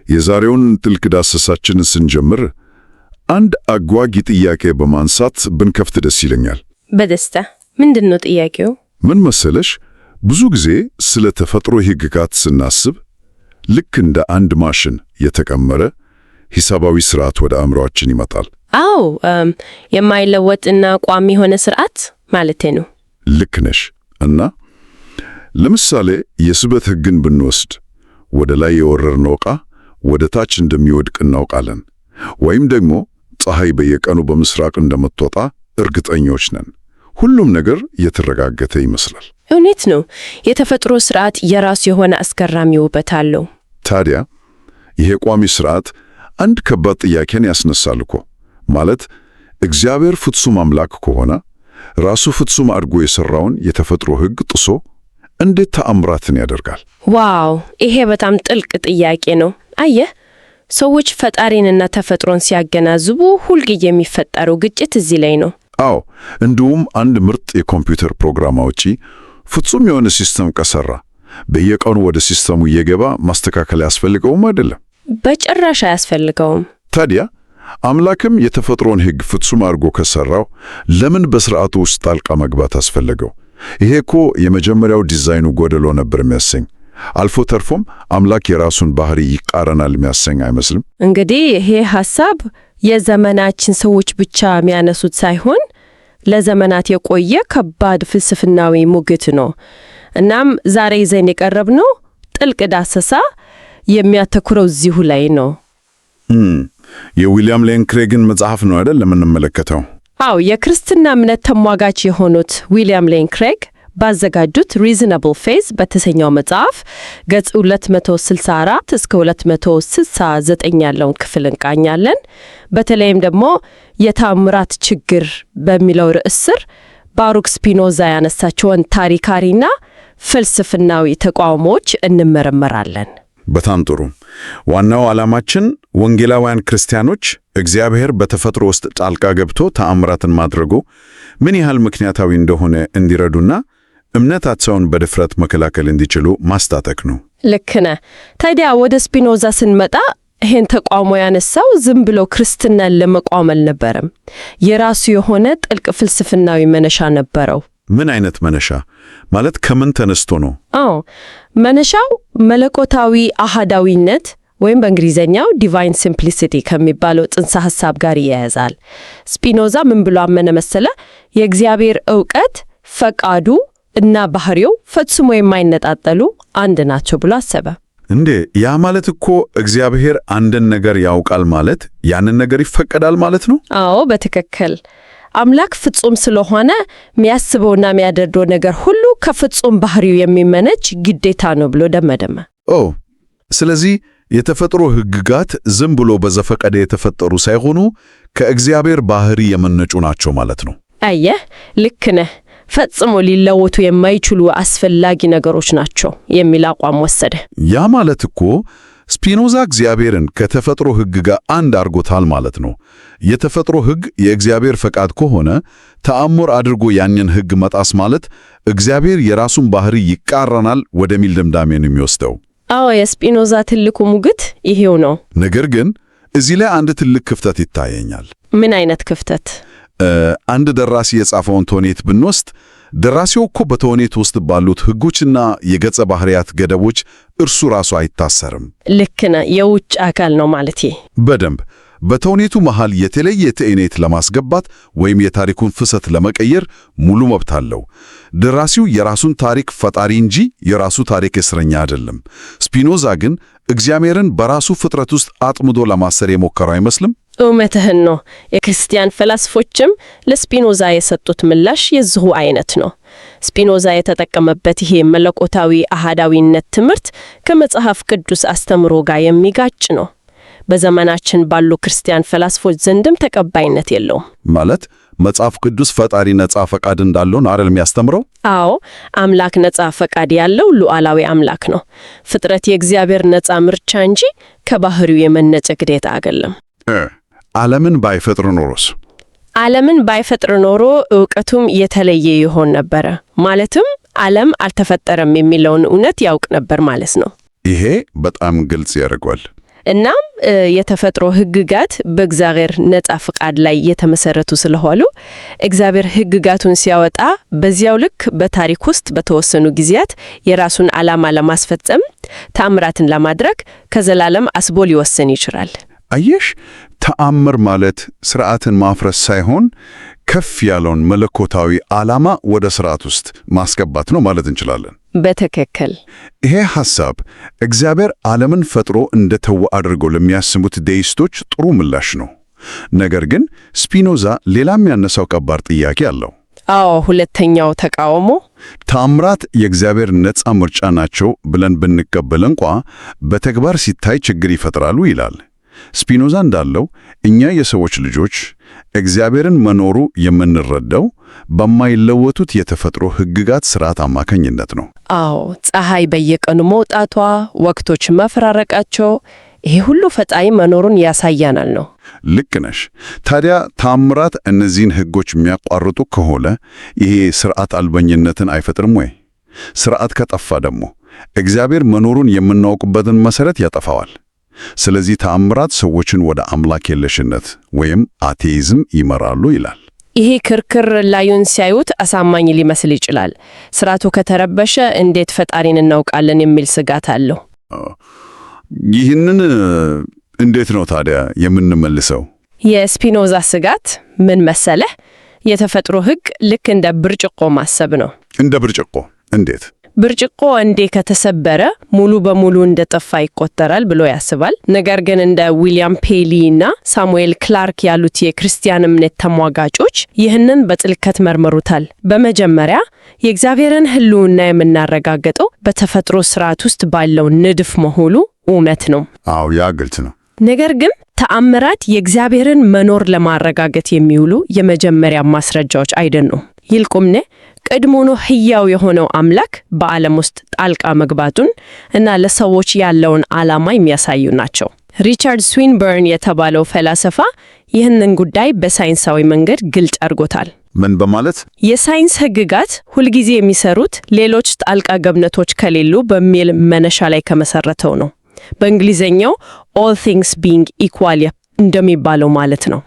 የዛሬውን ጥልቅ ዳሰሳችንን ስንጀምር አንድ አጓጊ ጥያቄ በማንሳት ብንከፍት ደስ ይለኛል። በደስታ። ምንድነው ጥያቄው? ምን መሰለሽ፣ ብዙ ጊዜ ስለ ተፈጥሮ ሕግጋት ስናስብ ልክ እንደ አንድ ማሽን የተቀመረ ሂሳባዊ ስርዓት ወደ አእምሮአችን ይመጣል። አዎ፣ የማይለወጥና ቋሚ የሆነ ስርዓት ማለቴ ነው። ልክ ነሽ። እና ለምሳሌ የስበት ሕግን ብንወስድ ወደ ላይ የወረርነው ዕቃ ወደ ታች እንደሚወድቅ እናውቃለን። ወይም ደግሞ ፀሐይ በየቀኑ በምስራቅ እንደምትወጣ እርግጠኞች ነን። ሁሉም ነገር የተረጋገጠ ይመስላል። እውነት ነው። የተፈጥሮ ስርዓት የራሱ የሆነ አስገራሚ ውበት አለው። ታዲያ ይሄ ቋሚ ስርዓት አንድ ከባድ ጥያቄን ያስነሳል እኮ። ማለት እግዚአብሔር ፍጹም አምላክ ከሆነ ራሱ ፍጹም አድርጎ የሰራውን የተፈጥሮ ሕግ ጥሶ እንዴት ተአምራትን ያደርጋል? ዋው! ይሄ በጣም ጥልቅ ጥያቄ ነው። አየህ፣ ሰዎች ፈጣሪንና ተፈጥሮን ሲያገናዝቡ ሁልጊዜ የሚፈጠረው ግጭት እዚህ ላይ ነው። አዎ፣ እንዲሁም አንድ ምርጥ የኮምፒውተር ፕሮግራም አውጪ ፍጹም የሆነ ሲስተም ከሰራ በየቀኑ ወደ ሲስተሙ እየገባ ማስተካከል ያስፈልገውም አይደለም። በጭራሽ አያስፈልገውም። ታዲያ አምላክም የተፈጥሮን ሕግ ፍጹም አድርጎ ከሰራው ለምን በስርዓቱ ውስጥ ጣልቃ መግባት አስፈለገው? ይሄ እኮ የመጀመሪያው ዲዛይኑ ጎደሎ ነበር የሚያሰኝ። አልፎ ተርፎም አምላክ የራሱን ባህሪ ይቃረናል የሚያሰኝ አይመስልም? እንግዲህ ይሄ ሐሳብ የዘመናችን ሰዎች ብቻ የሚያነሱት ሳይሆን ለዘመናት የቆየ ከባድ ፍልስፍናዊ ሙግት ነው። እናም ዛሬ ይዘን የቀረብነው ጥልቅ ዳሰሳ የሚያተኩረው እዚሁ ላይ ነው። የዊሊያም ሌን ክሬግን መጽሐፍ ነው አይደል የምንመለከተው? አዎ፣ የክርስትና እምነት ተሟጋች የሆኑት ዊሊያም ሌን ክሬግ ባዘጋጁት ሪዝናብል ፌዝ በተሰኘው መጽሐፍ ገጽ 264 እስከ 269 ያለውን ክፍል እንቃኛለን። በተለይም ደግሞ የተአምራት ችግር በሚለው ርዕስ ስር ባሩክ ስፒኖዛ ያነሳቸውን ታሪካሪና ፍልስፍናዊ ተቃውሞዎች እንመረመራለን። በጣም ጥሩ። ዋናው ዓላማችን ወንጌላውያን ክርስቲያኖች እግዚአብሔር በተፈጥሮ ውስጥ ጣልቃ ገብቶ ተአምራትን ማድረጉ ምን ያህል ምክንያታዊ እንደሆነ እንዲረዱና እምነታቸውን በድፍረት መከላከል እንዲችሉ ማስታጠቅ ነው። ልክ ነህ። ታዲያ ወደ ስፒኖዛ ስንመጣ ይህን ተቃውሞ ያነሳው ዝም ብሎ ክርስትናን ለመቃወም አልነበረም። የራሱ የሆነ ጥልቅ ፍልስፍናዊ መነሻ ነበረው። ምን አይነት መነሻ? ማለት ከምን ተነስቶ ነው? አዎ፣ መነሻው መለኮታዊ አሃዳዊነት ወይም በእንግሊዘኛው ዲቫይን ሲምፕሊሲቲ ከሚባለው ጽንሰ ሐሳብ ጋር ይያያዛል። ስፒኖዛ ምን ብሎ አመነ መሰለ? የእግዚአብሔር ዕውቀት፣ ፈቃዱ እና ባህሪው ፈጽሞ የማይነጣጠሉ አንድ ናቸው ብሎ አሰበ። እንዴ! ያ ማለት እኮ እግዚአብሔር አንድን ነገር ያውቃል ማለት ያንን ነገር ይፈቀዳል ማለት ነው? አዎ፣ በትክክል። አምላክ ፍጹም ስለሆነ የሚያስበውና የሚያደርገው ነገር ሁሉ ከፍጹም ባህሪው የሚመነጭ ግዴታ ነው ብሎ ደመደመ። ስለዚህ የተፈጥሮ ሕግጋት ዝም ብሎ በዘፈቀደ የተፈጠሩ ሳይሆኑ ከእግዚአብሔር ባህሪ የመነጩ ናቸው ማለት ነው። አየህ፣ ልክ ነህ። ፈጽሞ ሊለወጡ የማይችሉ አስፈላጊ ነገሮች ናቸው የሚል አቋም ወሰደ። ያ ማለት እኮ ስፒኖዛ እግዚአብሔርን ከተፈጥሮ ሕግ ጋር አንድ አድርጎታል ማለት ነው። የተፈጥሮ ሕግ የእግዚአብሔር ፈቃድ ከሆነ ተአምር አድርጎ ያንን ሕግ መጣስ ማለት እግዚአብሔር የራሱን ባህሪ ይቃረናል ወደሚል ድምዳሜ ነው የሚወስደው። አዎ፣ የስፒኖዛ ትልቁ ሙግት ይሄው ነው። ነገር ግን እዚህ ላይ አንድ ትልቅ ክፍተት ይታየኛል። ምን አይነት ክፍተት? አንድ ደራሲ የጻፈውን ተውኔት ብንወስድ ደራሲው እኮ በተውኔት ውስጥ ባሉት ሕጎችና የገጸ ባህሪያት ገደቦች እርሱ ራሱ አይታሰርም። ልክ ነህ። የውጭ አካል ነው ማለት። በደንብ በተውኔቱ መሃል የተለየ ትዕይንት ለማስገባት ወይም የታሪኩን ፍሰት ለመቀየር ሙሉ መብት አለው። ደራሲው የራሱን ታሪክ ፈጣሪ እንጂ የራሱ ታሪክ እስረኛ አይደለም። ስፒኖዛ ግን እግዚአብሔርን በራሱ ፍጥረት ውስጥ አጥምዶ ለማሰር የሞከረው አይመስልም? እውነትህን ነው። የክርስቲያን ፈላስፎችም ለስፒኖዛ የሰጡት ምላሽ የዚሁ አይነት ነው። ስፒኖዛ የተጠቀመበት ይሄ መለኮታዊ አሃዳዊነት ትምህርት ከመጽሐፍ ቅዱስ አስተምሮ ጋር የሚጋጭ ነው። በዘመናችን ባሉ ክርስቲያን ፈላስፎች ዘንድም ተቀባይነት የለውም። ማለት መጽሐፍ ቅዱስ ፈጣሪ ነጻ ፈቃድ እንዳለው ነው አይደል የሚያስተምረው? አዎ፣ አምላክ ነጻ ፈቃድ ያለው ሉዓላዊ አምላክ ነው። ፍጥረት የእግዚአብሔር ነጻ ምርጫ እንጂ ከባህሪው የመነጨ ግዴታ አይደለም። ዓለምን ባይፈጥር ኖሮስ? ዓለምን ባይፈጥር ኖሮ ዕውቀቱም የተለየ ይሆን ነበረ። ማለትም ዓለም አልተፈጠረም የሚለውን እውነት ያውቅ ነበር ማለት ነው። ይሄ በጣም ግልጽ ያደርጓል። እናም የተፈጥሮ ሕግጋት በእግዚአብሔር ነጻ ፍቃድ ላይ የተመሰረቱ ስለሆኑ እግዚአብሔር ሕግጋቱን ሲያወጣ በዚያው ልክ በታሪክ ውስጥ በተወሰኑ ጊዜያት የራሱን ዓላማ ለማስፈጸም ተአምራትን ለማድረግ ከዘላለም አስቦ ሊወስን ይችላል። አየሽ፣ ተአምር ማለት ስርዓትን ማፍረስ ሳይሆን ከፍ ያለውን መለኮታዊ ዓላማ ወደ ስርዓት ውስጥ ማስገባት ነው ማለት እንችላለን። በትክክል። ይሄ ሐሳብ እግዚአብሔር ዓለምን ፈጥሮ እንደተወ አድርገው ለሚያስቡት ዴይስቶች ጥሩ ምላሽ ነው። ነገር ግን ስፒኖዛ ሌላም ያነሳው ከባድ ጥያቄ አለው። አዎ፣ ሁለተኛው ተቃውሞ ተአምራት የእግዚአብሔር ነጻ ምርጫ ናቸው ብለን ብንቀበል እንኳ በተግባር ሲታይ ችግር ይፈጥራሉ ይላል። ስፒኖዛ እንዳለው እኛ የሰዎች ልጆች እግዚአብሔርን መኖሩ የምንረዳው በማይለወጡት የተፈጥሮ ሕግጋት ስርዓት አማካኝነት ነው። አዎ፣ ፀሐይ በየቀኑ መውጣቷ፣ ወቅቶች መፈራረቃቸው፣ ይሄ ሁሉ ፈጣሪ መኖሩን ያሳያናል ነው። ልክ ነሽ። ታዲያ ተአምራት እነዚህን ሕጎች የሚያቋርጡ ከሆነ ይሄ ስርዓት አልበኝነትን አይፈጥርም ወይ? ስርዓት ከጠፋ ደግሞ እግዚአብሔር መኖሩን የምናውቅበትን መሰረት ያጠፋዋል። ስለዚህ ተአምራት ሰዎችን ወደ አምላክ የለሽነት ወይም አቴይዝም ይመራሉ ይላል። ይሄ ክርክር ላዩን ሲያዩት አሳማኝ ሊመስል ይችላል። ስርዓቱ ከተረበሸ እንዴት ፈጣሪን እናውቃለን የሚል ስጋት አለው። ይህንን እንዴት ነው ታዲያ የምንመልሰው? የስፒኖዛ ስጋት ምን መሰለህ? የተፈጥሮ ሕግ ልክ እንደ ብርጭቆ ማሰብ ነው። እንደ ብርጭቆ እንዴት? ብርጭቆ እንዴ ከተሰበረ ሙሉ በሙሉ እንደጠፋ ይቆጠራል ብሎ ያስባል። ነገር ግን እንደ ዊሊያም ፔሊ እና ሳሙኤል ክላርክ ያሉት የክርስቲያን እምነት ተሟጋቾች ይህንን በጥልቀት መርምሩታል። በመጀመሪያ የእግዚአብሔርን ሕልውና የምናረጋግጠው በተፈጥሮ ስርዓት ውስጥ ባለው ንድፍ መሆኑ እውነት ነው። አዎ፣ ያ ግልጽ ነው። ነገር ግን ተአምራት የእግዚአብሔርን መኖር ለማረጋገጥ የሚውሉ የመጀመሪያ ማስረጃዎች አይደሉም። ይልቁምኔ ቀድሞውኑ ሕያው የሆነው አምላክ በዓለም ውስጥ ጣልቃ መግባቱን እና ለሰዎች ያለውን ዓላማ የሚያሳዩ ናቸው። ሪቻርድ ስዊንበርን የተባለው ፈላስፋ ይህንን ጉዳይ በሳይንሳዊ መንገድ ግልጽ አድርጎታል። ምን በማለት? የሳይንስ ሕግጋት ሁልጊዜ የሚሰሩት ሌሎች ጣልቃ ገብነቶች ከሌሉ በሚል መነሻ ላይ ከመሰረተው ነው። በእንግሊዝኛው all things being equal እንደሚባለው ማለት ነው።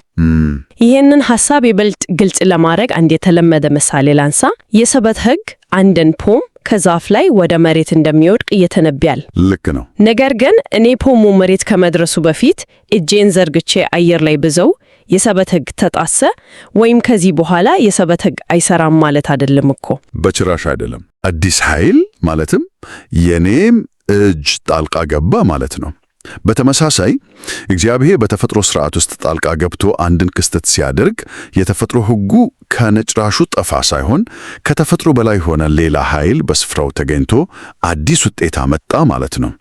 ይህንን ሐሳብ ይበልጥ ግልጽ ለማድረግ አንድ የተለመደ ምሳሌ ላንሳ። የሰበት ሕግ አንድን ፖም ከዛፍ ላይ ወደ መሬት እንደሚወድቅ ይተነብያል። ልክ ነው። ነገር ግን እኔ ፖሙ መሬት ከመድረሱ በፊት እጄን ዘርግቼ አየር ላይ ብዘው የሰበት ሕግ ተጣሰ ወይም ከዚህ በኋላ የሰበት ሕግ አይሰራም ማለት አይደለም እኮ። በጭራሽ አይደለም። አዲስ ኃይል ማለትም የኔም እጅ ጣልቃ ገባ ማለት ነው። በተመሳሳይ እግዚአብሔር በተፈጥሮ ስርዓት ውስጥ ጣልቃ ገብቶ አንድን ክስተት ሲያደርግ የተፈጥሮ ሕጉ ከነጭራሹ ጠፋ ሳይሆን ከተፈጥሮ በላይ ሆነ ሌላ ኃይል በስፍራው ተገኝቶ አዲስ ውጤት አመጣ ማለት ነው።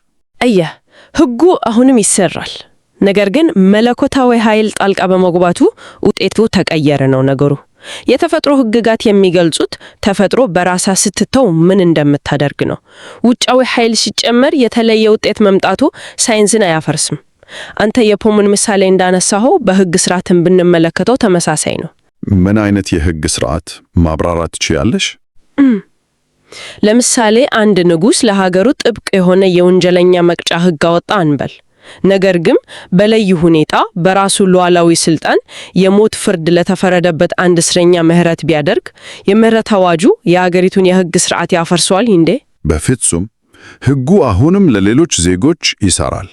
አየህ፣ ሕጉ አሁንም ይሰራል። ነገር ግን መለኮታዊ ኃይል ጣልቃ በመግባቱ ውጤቱ ተቀየረ ነው ነገሩ። የተፈጥሮ ሕግጋት የሚገልጹት ተፈጥሮ በራሳ ስትተው ምን እንደምታደርግ ነው። ውጫዊ ኃይል ሲጨመር የተለየ ውጤት መምጣቱ ሳይንስን አያፈርስም። አንተ የፖምን ምሳሌ እንዳነሳኸው በሕግ ስርዓትን ብንመለከተው ተመሳሳይ ነው። ምን አይነት የሕግ ስርዓት ማብራራት ትችያለሽ? ለምሳሌ አንድ ንጉሥ ለሀገሩ ጥብቅ የሆነ የወንጀለኛ መቅጫ ሕግ አወጣ እንበል። ነገር ግን በልዩ ሁኔታ በራሱ ሉዓላዊ ስልጣን የሞት ፍርድ ለተፈረደበት አንድ እስረኛ ምህረት ቢያደርግ የምህረት አዋጁ የአገሪቱን የሕግ ስርዓት ያፈርሰዋል እንዴ? በፍጹም። ሕጉ አሁንም ለሌሎች ዜጎች ይሰራል።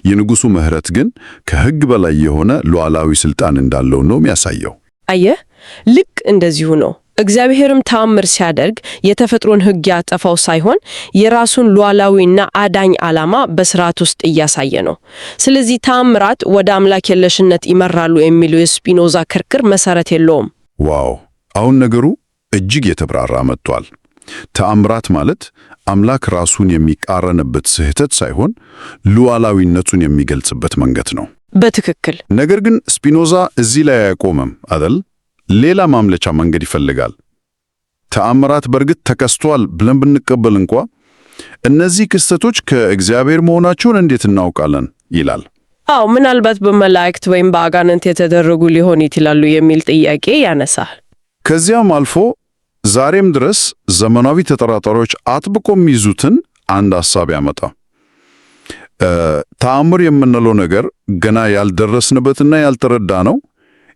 የንጉሱ ምህረት ግን ከሕግ በላይ የሆነ ሉዓላዊ ስልጣን እንዳለው ነው የሚያሳየው። አየህ፣ ልክ እንደዚሁ ነው። እግዚአብሔርም ተአምር ሲያደርግ የተፈጥሮን ሕግ ያጠፋው ሳይሆን የራሱን ሉዓላዊና አዳኝ ዓላማ በስርዓት ውስጥ እያሳየ ነው። ስለዚህ ተአምራት ወደ አምላክ የለሽነት ይመራሉ የሚለው የስፒኖዛ ክርክር መሰረት የለውም። ዋው! አሁን ነገሩ እጅግ የተብራራ መጥቷል። ተአምራት ማለት አምላክ ራሱን የሚቃረንበት ስህተት ሳይሆን ሉዓላዊነቱን የሚገልጽበት መንገድ ነው። በትክክል። ነገር ግን ስፒኖዛ እዚህ ላይ አያቆምም አይደል? ሌላ ማምለጫ መንገድ ይፈልጋል። ተአምራት በእርግጥ ተከስቷል ብለን ብንቀበል እንኳ እነዚህ ክስተቶች ከእግዚአብሔር መሆናቸውን እንዴት እናውቃለን ይላል። አዎ፣ ምናልባት በመላእክት ወይም በአጋንንት የተደረጉ ሊሆን ይችላሉ የሚል ጥያቄ ያነሳል። ከዚያም አልፎ ዛሬም ድረስ ዘመናዊ ተጠራጣሪዎች አጥብቆ የሚይዙትን አንድ ሐሳብ ያመጣ። ተአምር የምንለው ነገር ገና ያልደረስንበትና ያልተረዳ ነው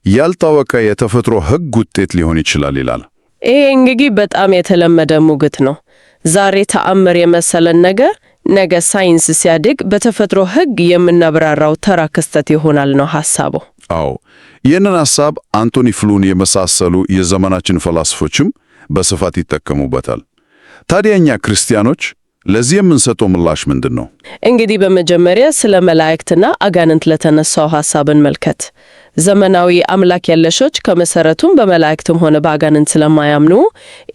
ያልታወቀ የተፈጥሮ ሕግ ውጤት ሊሆን ይችላል ይላል። ይሄ እንግዲህ በጣም የተለመደ ሙግት ነው። ዛሬ ተአምር የመሰለን ነገር ነገ ሳይንስ ሲያድግ በተፈጥሮ ሕግ የምናብራራው ተራ ክስተት ይሆናል ነው ሐሳቡ። አዎ፣ ይህንን ሐሳብ አንቶኒ ፍሉን የመሳሰሉ የዘመናችን ፈላስፎችም በስፋት ይጠቀሙበታል። ታዲያ እኛ ክርስቲያኖች ለዚህ የምንሰጠው ምላሽ ምንድን ነው? እንግዲህ በመጀመሪያ ስለ መላእክትና አጋንንት ለተነሳው ሐሳብን መልከት። ዘመናዊ አምላክ የለሾች ከመሰረቱም በመላእክትም ሆነ በአጋንንት ስለማያምኑ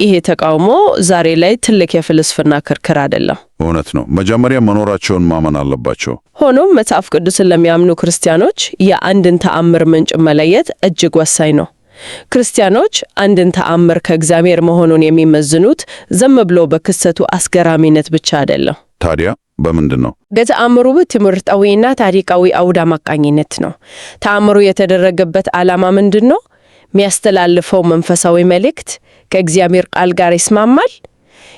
ይሄ ተቃውሞ ዛሬ ላይ ትልቅ የፍልስፍና ክርክር አይደለም። እውነት ነው። መጀመሪያ መኖራቸውን ማመን አለባቸው። ሆኖም መጽሐፍ ቅዱስን ለሚያምኑ ክርስቲያኖች የአንድን ተአምር ምንጭ መለየት እጅግ ወሳኝ ነው። ክርስቲያኖች አንድን ተአምር ከእግዚአብሔር መሆኑን የሚመዝኑት ዝም ብሎ በክስተቱ አስገራሚነት ብቻ አይደለም። ታዲያ በምንድን ነው? በተአምሩ ትምህርታዊና ታሪካዊ አውድ አማካኝነት ነው። ተአምሩ የተደረገበት ዓላማ ምንድን ነው? የሚያስተላልፈው መንፈሳዊ መልእክት ከእግዚአብሔር ቃል ጋር ይስማማል?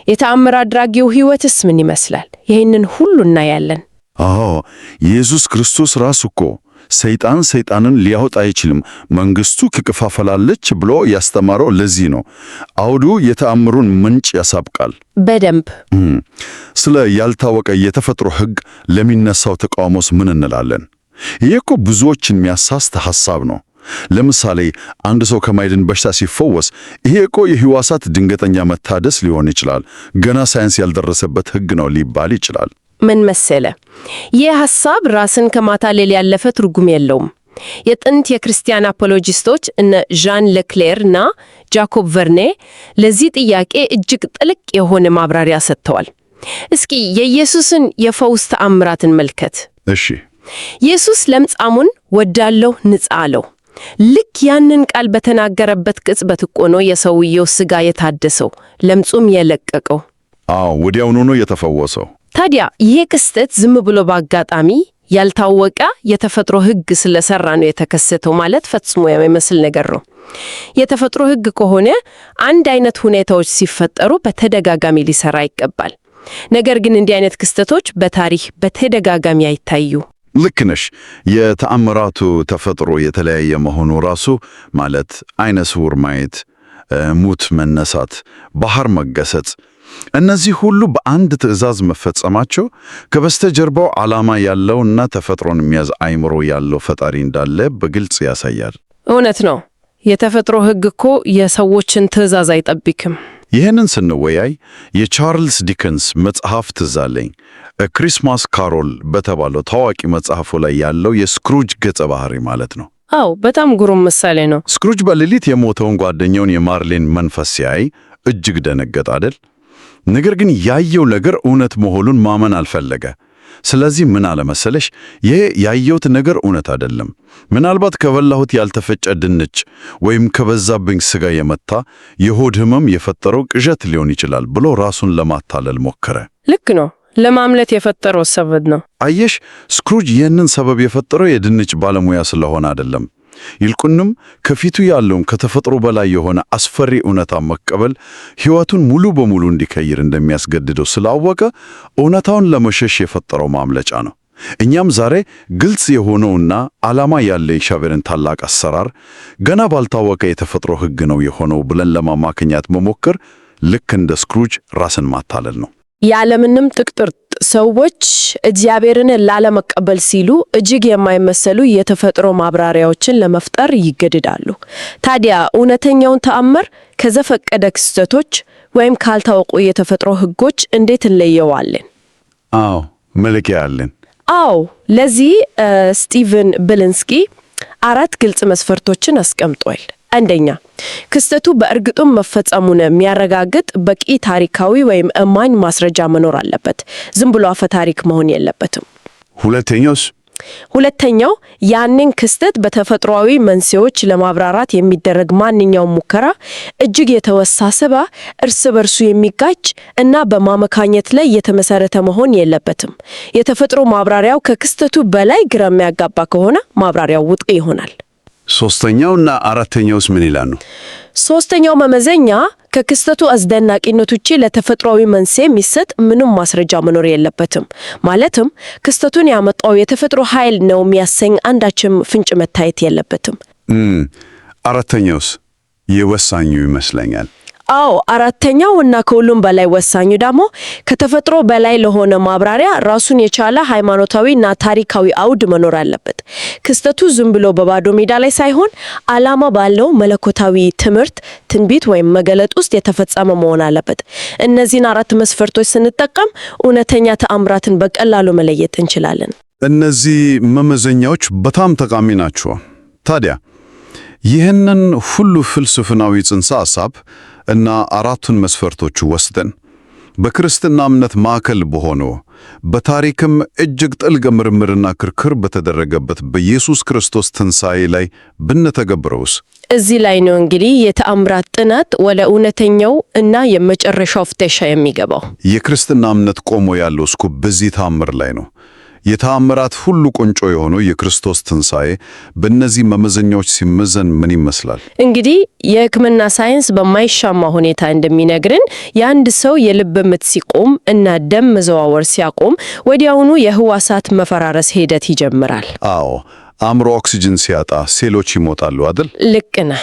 የተአምር አድራጊው ሕይወትስ ምን ይመስላል? ይህንን ሁሉ እናያለን። አዎ፣ ኢየሱስ ክርስቶስ ራሱ እኮ ሰይጣንን ሊያወጣ አይችልም፣ መንግስቱ ትከፋፈላለች ብሎ ያስተማረው ለዚህ ነው። አውዱ የተአምሩን ምንጭ ያሳብቃል። በደንብ ስለ ያልታወቀ የተፈጥሮ ሕግ ለሚነሳው ተቃውሞስ ምን እንላለን? ይሄ እኮ ብዙዎችን የሚያሳስት ሐሳብ ነው። ለምሳሌ አንድ ሰው ከማይድን በሽታ ሲፈወስ ይሄ እኮ የሕዋሳት ድንገተኛ መታደስ ሊሆን ይችላል፣ ገና ሳይንስ ያልደረሰበት ሕግ ነው ሊባል ይችላል። ምን መሰለ፣ ይህ ሐሳብ ራስን ከማታለል ያለፈ ትርጉም የለውም። የጥንት የክርስቲያን አፖሎጂስቶች እነ ዣን ሌክሌር እና ጃኮብ ቨርኔ ለዚህ ጥያቄ እጅግ ጥልቅ የሆነ ማብራሪያ ሰጥተዋል። እስኪ የኢየሱስን የፈውስ ተአምራትን መልከት። እሺ፣ ኢየሱስ ለምጻሙን ወዳለው ንጻ አለው። ልክ ያንን ቃል በተናገረበት ቅጽበት እኮ ነው የሰውየው ሥጋ የታደሰው፣ ለምጹም የለቀቀው። አዎ፣ ወዲያውኑ ነው የተፈወሰው። ታዲያ ይሄ ክስተት ዝም ብሎ በአጋጣሚ ያልታወቀ የተፈጥሮ ሕግ ስለሰራ ነው የተከሰተው ማለት ፈጽሞ የማይመስል ነገር ነው። የተፈጥሮ ሕግ ከሆነ አንድ አይነት ሁኔታዎች ሲፈጠሩ በተደጋጋሚ ሊሰራ ይገባል። ነገር ግን እንዲህ አይነት ክስተቶች በታሪክ በተደጋጋሚ አይታዩ። ልክ ነሽ። የተአምራቱ ተፈጥሮ የተለያየ መሆኑ ራሱ ማለት አይነ ስውር ማየት፣ ሙት መነሳት፣ ባህር መገሰጽ እነዚህ ሁሉ በአንድ ትዕዛዝ መፈጸማቸው ከበስተጀርባው ዓላማ ያለውና ተፈጥሮን የሚያዝ አእምሮ ያለው ፈጣሪ እንዳለ በግልጽ ያሳያል። እውነት ነው። የተፈጥሮ ሕግ እኮ የሰዎችን ትዕዛዝ አይጠብቅም። ይህንን ስንወያይ የቻርልስ ዲከንስ መጽሐፍ ትዝ አለኝ። ክሪስማስ ካሮል በተባለው ታዋቂ መጽሐፉ ላይ ያለው የስክሩጅ ገጸ ባህሪ ማለት ነው። አዎ፣ በጣም ግሩም ምሳሌ ነው። ስክሩጅ በሌሊት የሞተውን ጓደኛውን የማርሌን መንፈስ ሲያይ እጅግ ደነገጠ አይደል? ነገር ግን ያየው ነገር እውነት መሆኑን ማመን አልፈለገ። ስለዚህ ምን አለ መሰለሽ፣ ይሄ ያየሁት ነገር እውነት አይደለም፣ ምናልባት ከበላሁት ያልተፈጨ ድንች ወይም ከበዛብኝ ስጋ የመታ የሆድ ህመም የፈጠረው ቅዠት ሊሆን ይችላል ብሎ ራሱን ለማታለል ሞከረ። ልክ ነው። ለማምለጥ የፈጠረው ሰበብ ነው። አየሽ፣ ስክሩጅ ይህንን ሰበብ የፈጠረው የድንች ባለሙያ ስለሆነ አይደለም። ይልቁንም ከፊቱ ያለውን ከተፈጥሮ በላይ የሆነ አስፈሪ እውነታ መቀበል ሕይወቱን ሙሉ በሙሉ እንዲቀይር እንደሚያስገድደው ስላወቀ እውነታውን ለመሸሽ የፈጠረው ማምለጫ ነው። እኛም ዛሬ ግልጽ የሆነውና ዓላማ ያለ የእግዚአብሔርን ታላቅ አሰራር ገና ባልታወቀ የተፈጥሮ ሕግ ነው የሆነው ብለን ለማማከኛት መሞከር ልክ እንደ ስክሩጅ ራስን ማታለል ነው። ያለምንም ጥቅጥር ሰዎች እግዚአብሔርን ላለመቀበል ሲሉ እጅግ የማይመሰሉ የተፈጥሮ ማብራሪያዎችን ለመፍጠር ይገደዳሉ። ታዲያ እውነተኛውን ተአምር ከዘፈቀደ ክስተቶች ወይም ካልታወቁ የተፈጥሮ ሕጎች እንዴት እንለየዋለን? አዎ፣ መለኪያ አለን። አዎ፣ ለዚህ ስቲቨን ብሊንስኪ 4 ግልጽ መስፈርቶችን አስቀምጧል። አንደኛ፣ ክስተቱ በእርግጡም መፈጸሙን የሚያረጋግጥ በቂ ታሪካዊ ወይም እማኝ ማስረጃ መኖር አለበት። ዝም ብሎ አፈ ታሪክ መሆን የለበትም። ሁለተኛው፣ ያንን ክስተት በተፈጥሯዊ መንስኤዎች ለማብራራት የሚደረግ ማንኛውም ሙከራ እጅግ የተወሳሰበ፣ እርስ በርሱ የሚጋጭ እና በማመካኘት ላይ የተመሰረተ መሆን የለበትም። የተፈጥሮ ማብራሪያው ከክስተቱ በላይ ግራ የሚያጋባ ከሆነ ማብራሪያው ውድቅ ይሆናል። ሶስተኛውና አራተኛውስ ምን ይላሉ? ሶስተኛው መመዘኛ ከክስተቱ አስደናቂነት ውጪ ለተፈጥሯዊ መንስኤ የሚሰጥ ምንም ማስረጃ መኖር የለበትም። ማለትም ክስተቱን ያመጣው የተፈጥሮ ኃይል ነው የሚያሰኝ አንዳችም ፍንጭ መታየት የለበትም። አራተኛውስ የወሳኙ ይመስለኛል። አዎ፣ አራተኛው እና ከሁሉም በላይ ወሳኙ ደግሞ ከተፈጥሮ በላይ ለሆነ ማብራሪያ ራሱን የቻለ ሃይማኖታዊና ታሪካዊ አውድ መኖር አለበት። ክስተቱ ዝም ብሎ በባዶ ሜዳ ላይ ሳይሆን ዓላማ ባለው መለኮታዊ ትምህርት፣ ትንቢት ወይም መገለጥ ውስጥ የተፈጸመ መሆን አለበት። እነዚህን 4 መስፈርቶች ስንጠቀም እውነተኛ ተአምራትን በቀላሉ መለየት እንችላለን። እነዚህ መመዘኛዎች በጣም ጠቃሚ ናቸው። ታዲያ ይህንን ሁሉ ፍልስፍናዊ ጽንሰ ሐሳብ እና 4ቱን መስፈርቶች ወስደን በክርስትና እምነት ማዕከል በሆነው በታሪክም እጅግ ጥልቅ ምርምርና ክርክር በተደረገበት በኢየሱስ ክርስቶስ ትንሣኤ ላይ ብንተገብረውስ? እዚህ ላይ ነው እንግዲህ የተአምራት ጥናት ወደ እውነተኛው እና የመጨረሻው ፍተሻ የሚገባው። የክርስትና እምነት ቆሞ ያለው እስኩ በዚህ ተአምር ላይ ነው። የተአምራት ሁሉ ቁንጮ የሆነው የክርስቶስ ትንሣኤ በእነዚህ መመዘኛዎች ሲመዘን ምን ይመስላል? እንግዲህ የሕክምና ሳይንስ በማይሻማ ሁኔታ እንደሚነግርን የአንድ ሰው የልብ ምት ሲቆም እና ደም መዘዋወር ሲያቆም ወዲያውኑ የህዋሳት መፈራረስ ሂደት ይጀምራል። አዎ፣ አእምሮ ኦክሲጅን ሲያጣ ሴሎች ይሞታሉ አይደል? ልክ ነህ።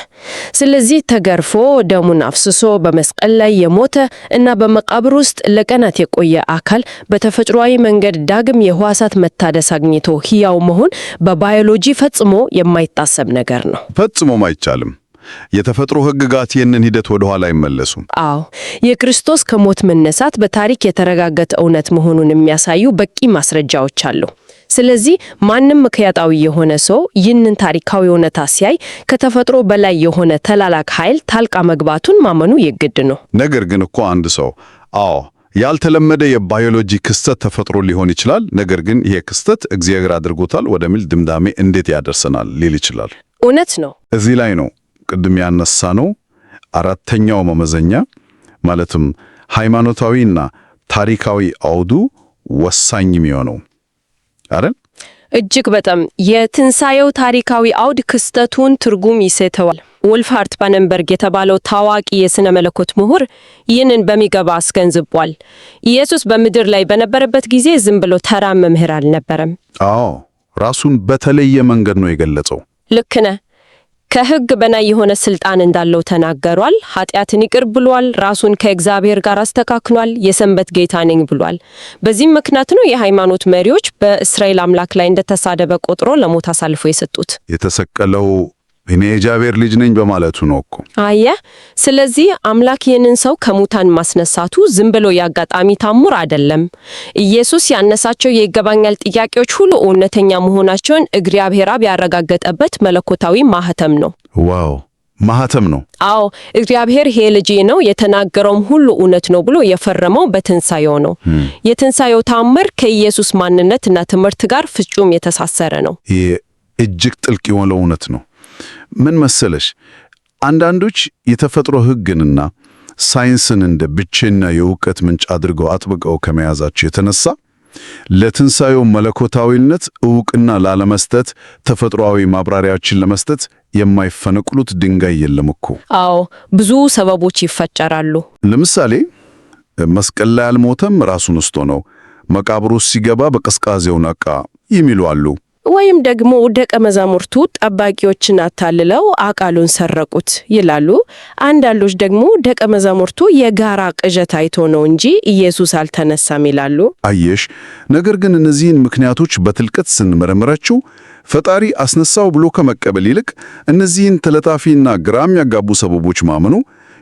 ስለዚህ ተገርፎ ደሙን አፍስሶ በመስቀል ላይ የሞተ እና በመቃብር ውስጥ ለቀናት የቆየ አካል በተፈጥሯዊ መንገድ ዳግም የህዋሳት መታደስ አግኝቶ ሕያው መሆን በባዮሎጂ ፈጽሞ የማይታሰብ ነገር ነው። ፈጽሞም አይቻልም። የተፈጥሮ ሕግጋት ይህንን ሂደት ወደ ኋላ አይመለሱም። አዎ፣ የክርስቶስ ከሞት መነሳት በታሪክ የተረጋገጠ እውነት መሆኑን የሚያሳዩ በቂ ማስረጃዎች አሉ። ስለዚህ ማንም ምክንያታዊ የሆነ ሰው ይህንን ታሪካዊ እውነታ ሲያይ ከተፈጥሮ በላይ የሆነ ተላላክ ኃይል ጣልቃ መግባቱን ማመኑ የግድ ነው። ነገር ግን እኮ አንድ ሰው ያልተለመደ የባዮሎጂ ክስተት ተፈጥሮ ሊሆን ይችላል፣ ነገር ግን ይሄ ክስተት እግዚአብሔር አድርጎታል ወደሚል ድምዳሜ እንዴት ያደርሰናል ሊል ይችላል። እውነት ነው። እዚህ ላይ ነው ቅድም ያነሳነው 4ኛው መመዘኛ ማለትም ሃይማኖታዊና ታሪካዊ አውዱ ወሳኝ የሚሆነው አይደል? እጅግ በጣም የትንሣኤው ታሪካዊ አውድ ክስተቱን ትርጉም ይሰጠዋል። ወልፍሃርት ባነንበርግ የተባለው ታዋቂ የሥነ መለኮት ምሁር ይህንን በሚገባ አስገንዝቧል። ኢየሱስ በምድር ላይ በነበረበት ጊዜ ዝም ብሎ ተራ መምህር አልነበረም። አዎ፣ ራሱን በተለየ መንገድ ነው የገለጸው። ልክ ነህ። ከሕግ በላይ የሆነ ስልጣን እንዳለው ተናገሯል። ኃጢአትን ይቅር ብሏል። ራሱን ከእግዚአብሔር ጋር አስተካክሏል። የሰንበት ጌታ ነኝ ብሏል። በዚህም ምክንያት ነው የሃይማኖት መሪዎች በእስራኤል አምላክ ላይ እንደተሳደበ ቆጥሮ ለሞት አሳልፎ የሰጡት። የተሰቀለው እኔ የእግዚአብሔር ልጅ ነኝ በማለቱ ነው እኮ። አየህ፣ ስለዚህ አምላክ ይህንን ሰው ከሙታን ማስነሳቱ ዝም ብሎ ያጋጣሚ ታምር አይደለም። ኢየሱስ ያነሳቸው የይገባኛል ጥያቄዎች ሁሉ እውነተኛ መሆናቸውን እግዚአብሔር አብ ያረጋገጠበት መለኮታዊ ማህተም ነው። ዋው! ማህተም ነው። አዎ፣ እግዚአብሔር ይሄ ልጄ ነው የተናገረውም ሁሉ እውነት ነው ብሎ የፈረመው በትንሣኤው ነው። የትንሣኤው ታምር ከኢየሱስ ማንነትና ትምህርት ጋር ፍጹም የተሳሰረ ነው። ይህ እጅግ ጥልቅ የሆነ እውነት ነው። ምን መሰለሽ፣ አንዳንዶች የተፈጥሮ ሕግንና ሳይንስን እንደ ብቸኛ የእውቀት ምንጭ አድርገው አጥብቀው ከመያዛቸው የተነሳ ለትንሣኤው መለኮታዊነት እውቅና ላለመስጠት፣ ተፈጥሯዊ ማብራሪያዎችን ለመስጠት የማይፈነቅሉት ድንጋይ የለም እኮ። አዎ፣ ብዙ ሰበቦች ይፈጠራሉ። ለምሳሌ መስቀል ላይ አልሞተም፣ ራሱን ስቶ ነው። መቃብሩ ሲገባ በቀዝቃዜው ነቃ የሚሉ አሉ። ወይም ደግሞ ደቀ መዛሙርቱ ጠባቂዎችን አታልለው አቃሉን ሰረቁት ይላሉ። አንዳንዶች ደግሞ ደቀ መዛሙርቱ የጋራ ቅዠት አይቶ ነው እንጂ ኢየሱስ አልተነሳም ይላሉ። አየሽ፣ ነገር ግን እነዚህን ምክንያቶች በጥልቀት ስንመረምራቸው ፈጣሪ አስነሳው ብሎ ከመቀበል ይልቅ እነዚህን ተለጣፊና ግራ የሚያጋቡ ሰበቦች ማመኑ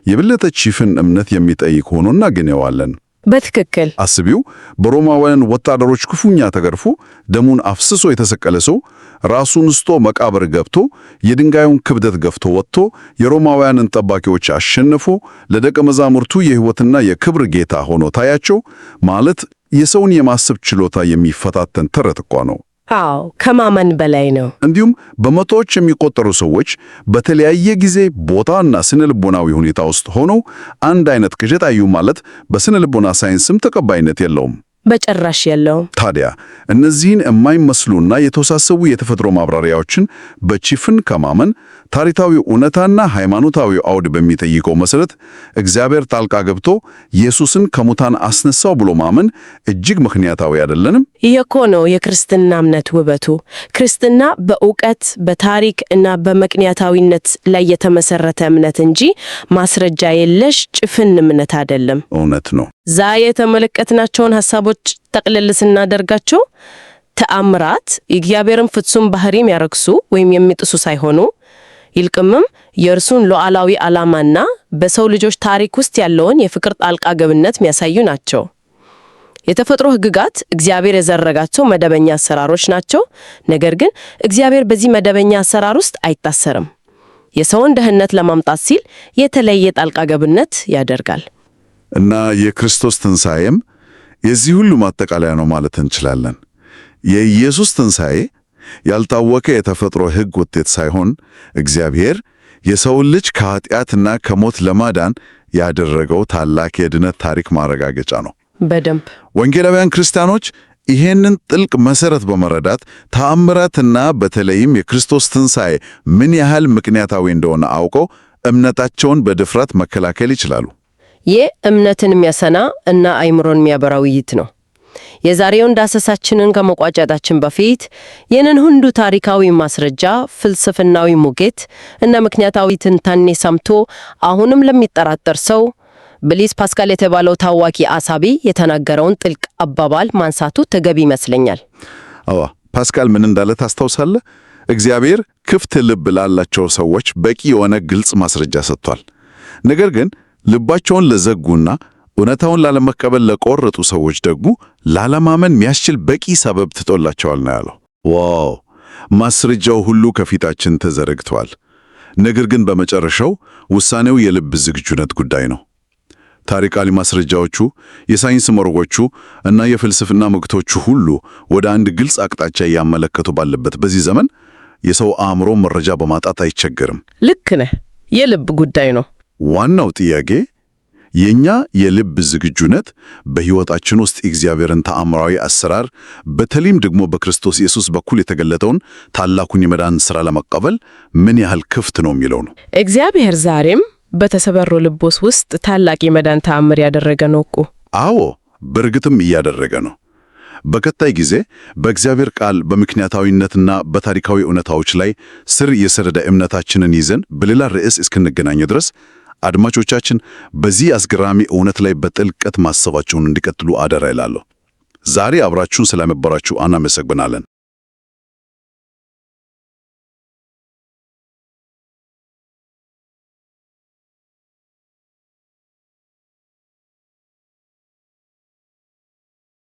የበለጠ ቺፍን እምነት የሚጠይቅ ሆኖ እናገኘዋለን። በትክክል አስቢው፣ በሮማውያን ወታደሮች ክፉኛ ተገርፎ ደሙን አፍስሶ የተሰቀለ ሰው ራሱን ስቶ መቃብር ገብቶ የድንጋዩን ክብደት ገፍቶ ወጥቶ የሮማውያንን ጠባቂዎች አሸንፎ ለደቀ መዛሙርቱ የሕይወትና የክብር ጌታ ሆኖ ታያቸው ማለት የሰውን የማሰብ ችሎታ የሚፈታተን ተረት እኮ ነው። አዎ፣ ከማመን በላይ ነው። እንዲሁም በመቶዎች የሚቆጠሩ ሰዎች በተለያየ ጊዜ ቦታና ስነ ልቦናዊ ሁኔታ ውስጥ ሆነው አንድ አይነት ቅዠት አዩ ማለት በስነ ልቦና ሳይንስም ተቀባይነት የለውም። በጭራሽ የለውም። ታዲያ እነዚህን የማይመስሉና የተወሳሰቡ የተፈጥሮ ማብራሪያዎችን በጭፍን ከማመን ታሪካዊ እውነታና ሃይማኖታዊ አውድ በሚጠይቀው መሰረት እግዚአብሔር ጣልቃ ገብቶ ኢየሱስን ከሙታን አስነሳው ብሎ ማመን እጅግ ምክንያታዊ አይደለንም? ይህ እኮ ነው የክርስትና እምነት ውበቱ። ክርስትና በእውቀት በታሪክ እና በምክንያታዊነት ላይ የተመሰረተ እምነት እንጂ ማስረጃ የለሽ ጭፍን እምነት አይደለም። እውነት ነው። ዛሬ የተመለከትናቸውን ሐሳቦች ጠቅልል ስናደርጋቸው ተአምራት የእግዚአብሔርን ፍጹም ባህሪ የሚያረክሱ ወይም የሚጥሱ ሳይሆኑ ይልቅምም የእርሱን ሉዓላዊ ዓላማና በሰው ልጆች ታሪክ ውስጥ ያለውን የፍቅር ጣልቃ ገብነት የሚያሳዩ ናቸው። የተፈጥሮ ሕግጋት እግዚአብሔር የዘረጋቸው መደበኛ አሰራሮች ናቸው። ነገር ግን እግዚአብሔር በዚህ መደበኛ አሰራር ውስጥ አይታሰርም። የሰውን ደህንነት ለማምጣት ሲል የተለየ ጣልቃ ገብነት ያደርጋል። እና የክርስቶስ ትንሣኤም የዚህ ሁሉ ማጠቃለያ ነው ማለት እንችላለን። የኢየሱስ ትንሣኤ ያልታወቀ የተፈጥሮ ሕግ ውጤት ሳይሆን እግዚአብሔር የሰውን ልጅ ከኃጢአትና ከሞት ለማዳን ያደረገው ታላቅ የድነት ታሪክ ማረጋገጫ ነው። በደንብ ወንጌላውያን ክርስቲያኖች ይሄንን ጥልቅ መሰረት በመረዳት ተአምራትና በተለይም የክርስቶስ ትንሣኤ ምን ያህል ምክንያታዊ እንደሆነ አውቀው እምነታቸውን በድፍረት መከላከል ይችላሉ። ይህ እምነትን የሚያሰና እና አይምሮን የሚያበራ ውይይት ነው። የዛሬውን ዳሰሳችንን ከመቋጨታችን በፊት ይህንን ሁሉ ታሪካዊ ማስረጃ፣ ፍልስፍናዊ ሙጌት እና ምክንያታዊ ትንታኔ ሰምቶ አሁንም ለሚጠራጠር ሰው ብሊዝ ፓስካል የተባለው ታዋቂ አሳቢ የተናገረውን ጥልቅ አባባል ማንሳቱ ተገቢ ይመስለኛል። አዎ፣ ፓስካል ምን እንዳለ ታስታውሳለህ? እግዚአብሔር ክፍት ልብ ላላቸው ሰዎች በቂ የሆነ ግልጽ ማስረጃ ሰጥቷል። ነገር ግን ልባቸውን ለዘጉና እውነታውን ላለመቀበል ለቆረጡ ሰዎች ደግሞ ላለማመን የሚያስችል በቂ ሰበብ ትቶላቸዋል ነው ያለው። ዋው! ማስረጃው ሁሉ ከፊታችን ተዘረግቷል። ነገር ግን በመጨረሻው ውሳኔው የልብ ዝግጁነት ጉዳይ ነው። ታሪካዊ ማስረጃዎቹ፣ የሳይንስ መርሆቹ እና የፍልስፍና መክቶቹ ሁሉ ወደ አንድ ግልጽ አቅጣጫ እያመለከቱ ባለበት በዚህ ዘመን የሰው አእምሮ መረጃ በማጣት አይቸገርም። ልክ ነህ። የልብ ጉዳይ ነው። ዋናው ጥያቄ የኛ የልብ ዝግጁነት በሕይወታችን ውስጥ እግዚአብሔርን ተአምራዊ አሰራር በተለይም ደግሞ በክርስቶስ ኢየሱስ በኩል የተገለጠውን ታላቁን የመዳን ሥራ ለመቀበል ምን ያህል ክፍት ነው የሚለው ነው። እግዚአብሔር ዛሬም በተሰበሩ ልቦች ውስጥ ታላቅ የመዳን ተአምር ያደረገ ነው እኮ። አዎ፣ በእርግጥም እያደረገ ነው። በቀጣይ ጊዜ በእግዚአብሔር ቃል በምክንያታዊነትና በታሪካዊ እውነታዎች ላይ ስር የሰረደ እምነታችንን ይዘን በሌላ ርዕስ እስክንገናኝ ድረስ አድማጮቻችን በዚህ አስገራሚ እውነት ላይ በጥልቀት ማሰባቸውን እንዲቀጥሉ አደራ ይላለሁ። ዛሬ አብራችሁን ስለነበራችሁ እናመሰግናለን።